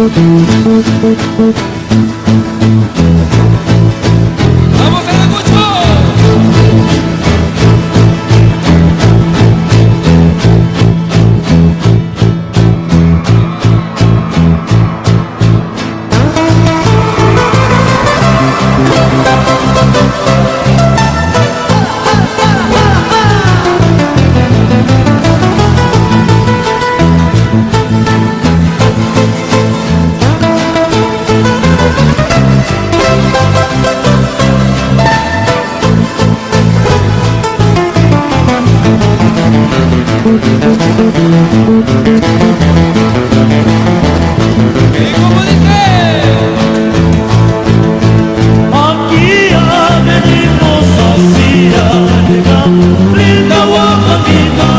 ¡Vamos, Ayacucho! ¿Cómo dice? Aquí ya venimos así a llegar, linda Guamanita.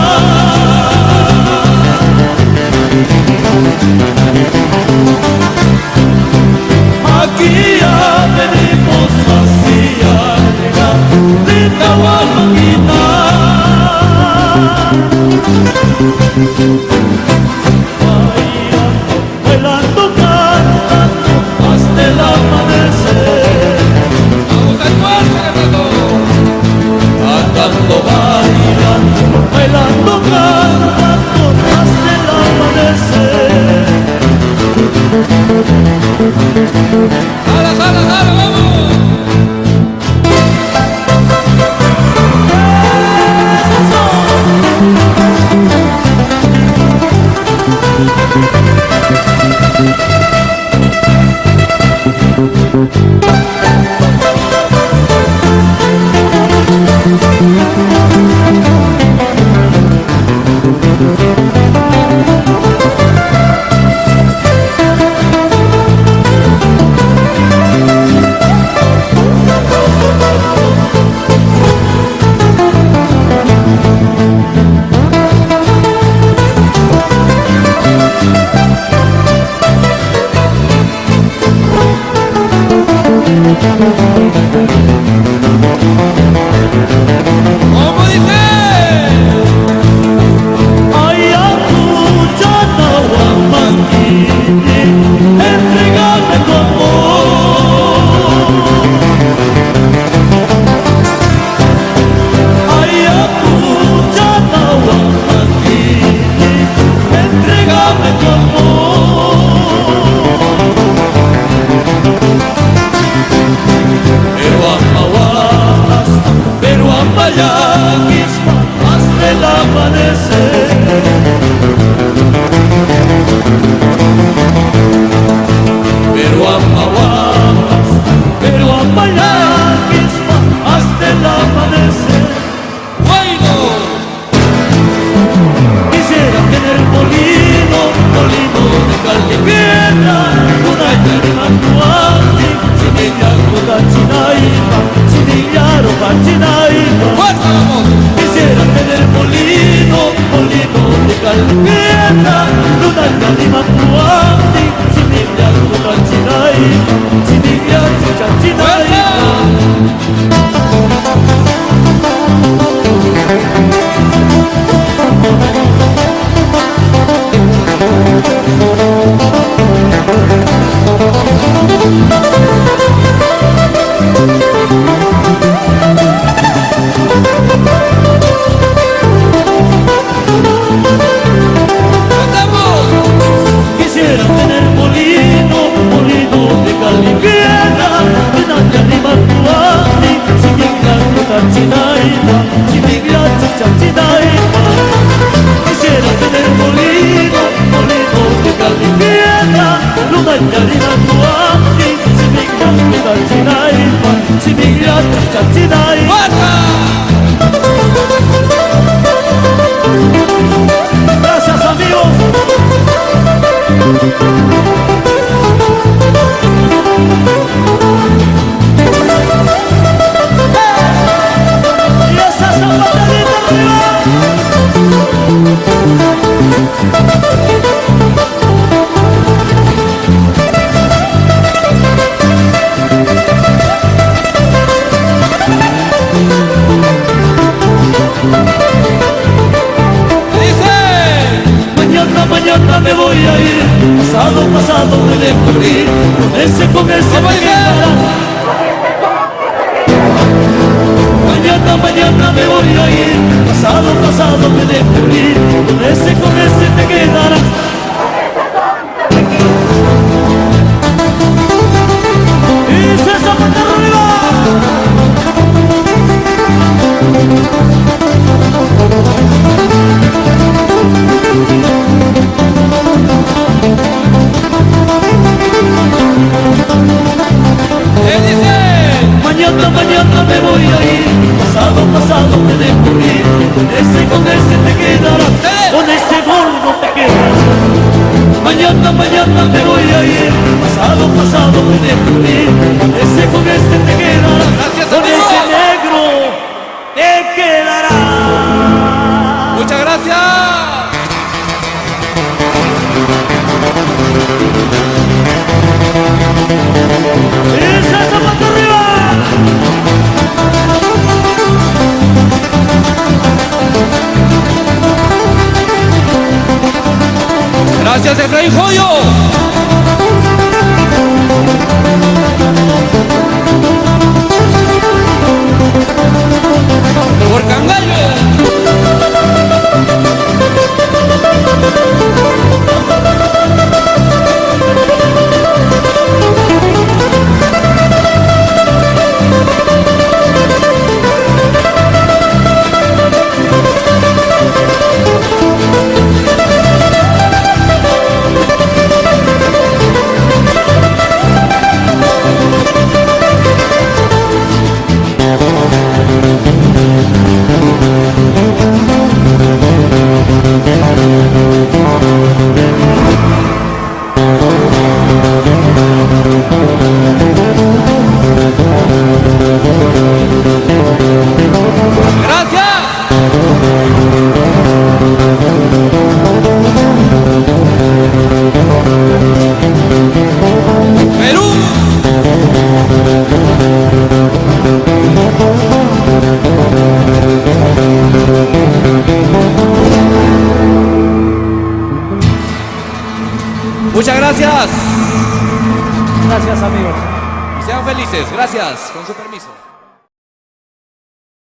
Aquí ya venimos así a llegar, linda Guamanita. Bailando, cantando hasta el amanecer. ¡Vamos al cuarto, Renato! Cantando, bailando, cantando hasta el amanecer. ¡Sala, sala, sala, vamos! ¿Cómo dice? Ayacucho, Guamanquín, entrégame tu amor. Ayacucho, Guamanquín, entrégame tu amor. Pero Amayaquis hasta el amanecer. Pero Amayaquis hasta el amanecer. ¡Bueno! Quisiera tener molino de cal y piedra, una llama actuante, sin ella toda chinaima, sin ella ropa chinaima. ¡Fuerza, vamos! Quisiera tener molino de cal y piedra, una llama actuante, sin ella toda chinaima, sin ella chucha chinaima. ¡Cantamos! Quisiera tener molino de cal y piedra, una llama actuante, sin ella toda chinaima, sin ella chucha chinaima. Quisiera tener molino de cal y piedra, una llama actuante, sin ella toda chinaima, sin ella chucha chinaima. ¡Fuerza! Gracias, amigos. Y esa mañana me voy a ir, pasado, pasado me dejo ir, con ese te quedarás. Y se zapata arriba. ¿Qué dice? Mañana, mañana me voy a ir, pasado, pasado me dejo ir, con ese te quedarás, con ese gordo te quedarás. Mañana, mañana me voy a ir, pasado, pasado me dejo ir, con ese te quedarás, Gracias, con amigo. ese negro te quedarás. Muchas gracias. ¡Esa zapata arriba! Gracias, Efraín Joyo. Por Cangallo. Muchas gracias. Gracias, amigos. Y sean felices. Gracias. Con su permiso.